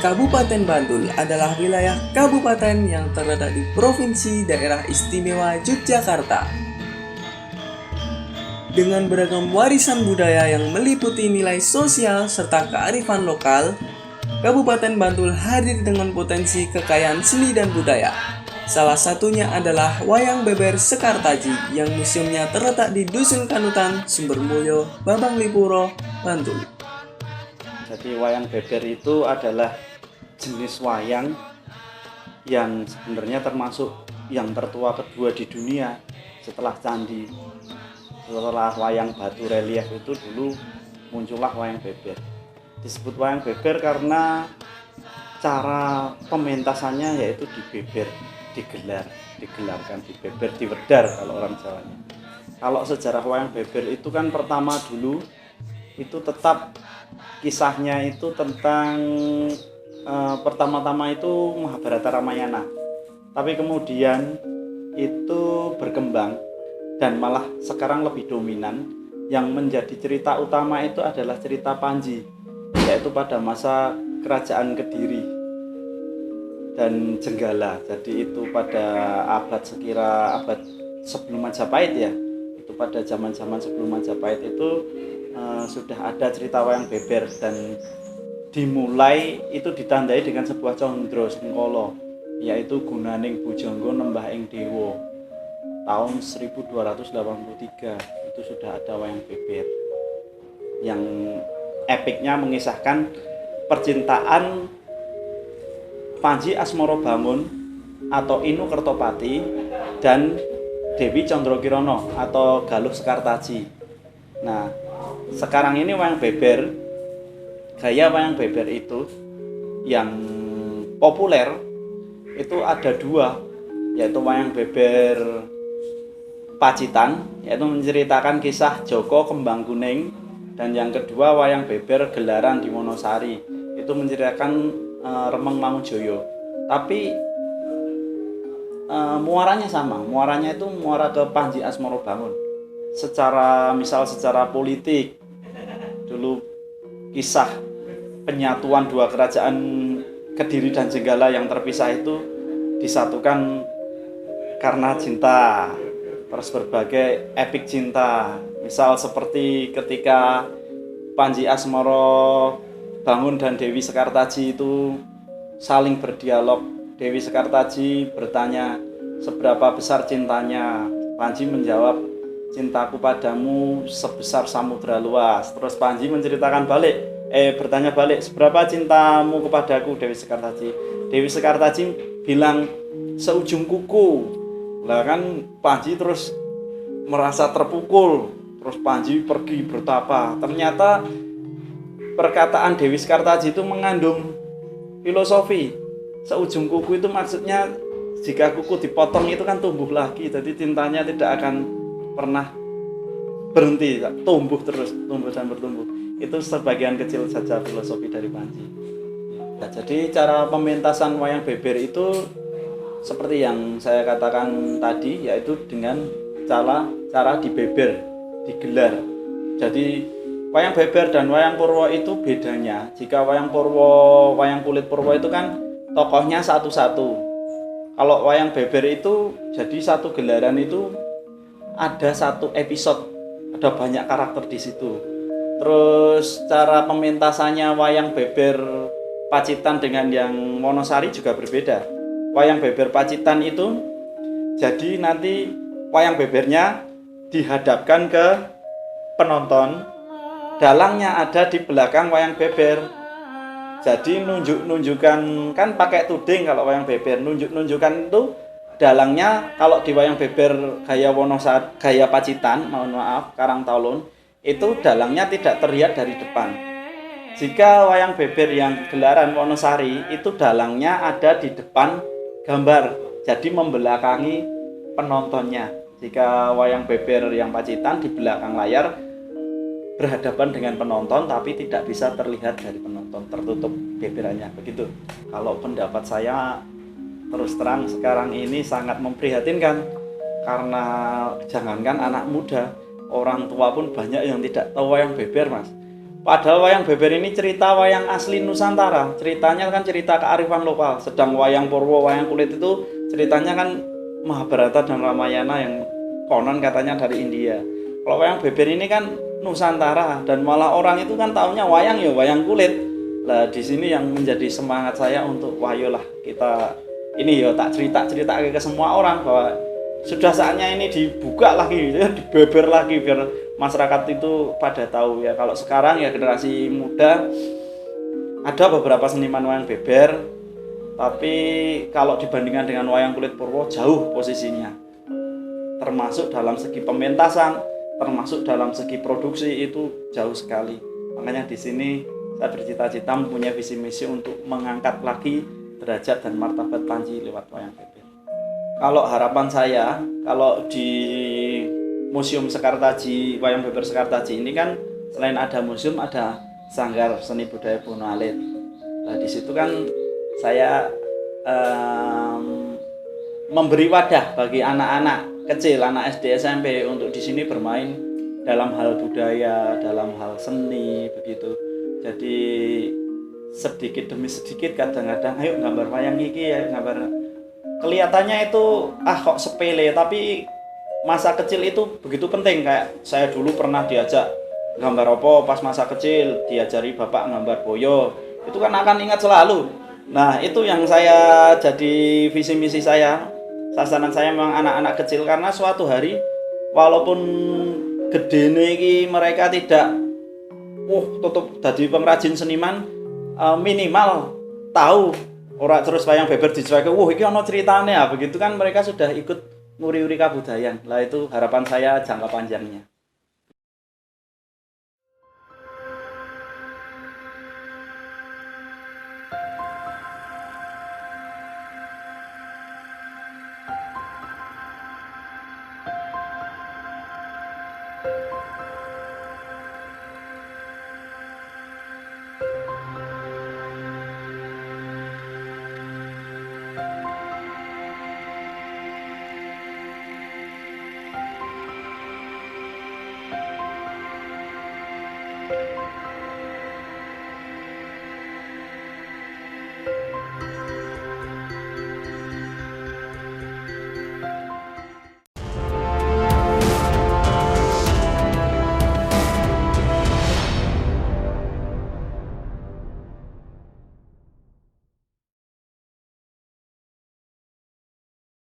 Kabupaten Bantul adalah wilayah kabupaten yang terletak di Provinsi Daerah Istimewa Yogyakarta. Dengan beragam warisan budaya yang meliputi nilai sosial serta kearifan lokal, Kabupaten Bantul hadir dengan potensi kekayaan seni dan budaya. Salah satunya adalah Wayang Beber Sekartaji yang museumnya terletak di Dusun Kanutan, Sumbermulyo, Babanglipuro, Bantul. Jadi wayang beber itu adalah jenis wayang yang sebenarnya termasuk yang tertua kedua di dunia setelah candi. Setelah wayang batu relief itu dulu muncullah wayang beber. Disebut wayang beber karena cara pementasannya yaitu dibeber, digelarkan, dibeber, diwedar kalau orang Jawanya. Kalau sejarah wayang beber itu kan pertama dulu itu tetap kisahnya itu tentang pertama-tama itu Mahabharata Ramayana, tapi kemudian itu berkembang dan malah sekarang lebih dominan. Yang menjadi cerita utama itu adalah cerita Panji, yaitu pada masa kerajaan Kediri dan Jenggala. Jadi itu pada abad sebelum Majapahit ya, itu pada zaman-zaman sebelum Majapahit itu sudah ada cerita wayang beber dan dimulai itu ditandai dengan sebuah condro sengkolo, yaitu Gunaning Bujangga Nembah ing Dewa tahun 1283. Itu sudah ada wayang beber yang epiknya mengisahkan percintaan Panji Asmorobangun atau Inu Kertopati dan Dewi Condrokirono atau Galuh Sekartaji. Nah, sekarang ini wayang beber, gaya wayang beber itu yang populer itu ada dua, yaitu wayang beber Pacitan, yaitu menceritakan kisah Joko Kembang Kuning, dan yang kedua wayang beber Gelaran di Wonosari, itu menceritakan Remeng Mangunjoyo. Tapi muaranya sama, muaranya itu muara ke Panji Asmorobangun. Secara politik, dulu kisah penyatuan dua kerajaan Kediri dan Jenggala yang terpisah itu disatukan karena cinta. Terus berbagai epik cinta, misal seperti ketika Panji Asmorobangun dan Dewi Sekartaji itu saling berdialog. Dewi Sekartaji bertanya seberapa besar cintanya. Panji menjawab, cintaku padamu sebesar samudra luas. Terus Panji bertanya balik, seberapa cintamu kepadaku Dewi Sekartaji? Dewi Sekartaji bilang seujung kuku. Lah kan Panji terus merasa terpukul. Terus Panji pergi bertapa. Ternyata perkataan Dewi Sekartaji itu mengandung filosofi. Seujung kuku itu maksudnya jika kuku dipotong itu kan tumbuh lagi. Jadi cintanya tidak akan pernah berhenti, tumbuh terus, tumbuh dan bertumbuh. Itu sebagian kecil saja filosofi dari Panji. Nah, jadi cara pementasan wayang beber itu seperti yang saya katakan tadi, yaitu dengan cara dibeber, digelar. Jadi wayang beber dan wayang purwo itu bedanya. Jika wayang kulit purwo itu kan tokohnya satu-satu. Kalau wayang beber itu jadi satu gelaran itu ada satu episode, ada banyak karakter di situ. Terus cara pementasannya wayang beber Pacitan dengan yang Wonosari juga berbeda. Wayang beber Pacitan itu jadi nanti wayang bebernya dihadapkan ke penonton, dalangnya ada di belakang wayang beber. Jadi nunjuk-nunjukkan, kan pakai tuding kalau wayang beber, nunjuk-nunjukkan itu dalangnya. Kalau di wayang beber gaya Wonosari, gaya Pacitan, mohon maaf, Karang Taruna, itu dalangnya tidak terlihat dari depan. Jika wayang beber yang gelaran Wonosari itu dalangnya ada di depan gambar, jadi membelakangi penontonnya. Jika wayang beber yang Pacitan di belakang layar berhadapan dengan penonton tapi tidak bisa terlihat dari penonton, tertutup beberannya, begitu. Kalau pendapat saya terus terang sekarang ini sangat memprihatinkan, karena jangankan anak muda, orang tua pun banyak yang tidak tahu wayang beber, Mas. Padahal wayang beber ini cerita wayang asli Nusantara. Ceritanya kan cerita kearifan lokal. Sedang wayang Purwo, wayang kulit itu ceritanya kan Mahabharata dan Ramayana yang konon katanya dari India. Kalau wayang beber ini kan Nusantara, dan malah orang itu kan taunya wayang ya wayang kulit. Lah di sini yang menjadi semangat saya untuk wayolah kita ini ya tak cerita ke semua orang bahwa sudah saatnya ini dibuka lagi, dibeber lagi biar masyarakat itu pada tahu ya. Kalau sekarang ya generasi muda ada beberapa seniman wayang beber, tapi kalau dibandingkan dengan wayang kulit Purwo jauh posisinya. Termasuk dalam segi pementasan, termasuk dalam segi produksi itu jauh sekali. Makanya di sini saya bercita-cita mempunyai visi misi untuk mengangkat lagi derajat dan martabat Panji lewat wayang beber. Kalau harapan saya, kalau di Museum Sekartaji, Wayang Beber Sekartaji ini kan selain ada museum, ada Sanggar Seni Budaya Bono Alit. Nah di situ kan saya memberi wadah bagi anak-anak kecil, anak SD SMP untuk di sini bermain dalam hal budaya, dalam hal seni, begitu. Jadi sedikit demi sedikit kadang-kadang ayo gambar wayang iki ya, gambar. Kelihatannya itu kok sepele, tapi masa kecil itu begitu penting. Kayak saya dulu pernah diajak gambar apa pas masa kecil, diajari bapak gambar boyo, itu kan akan ingat selalu. Nah itu yang saya jadi visi misi saya, sasaran saya memang anak-anak kecil, karena suatu hari walaupun gede nih mereka tidak tutup jadi pengrajin seniman, minimal tahu ora terus wayang beber dicerake, iki ana ceritane ya, begitu kan mereka sudah ikut nguri-uri kabudayan. Lah itu harapan saya jangka panjangnya.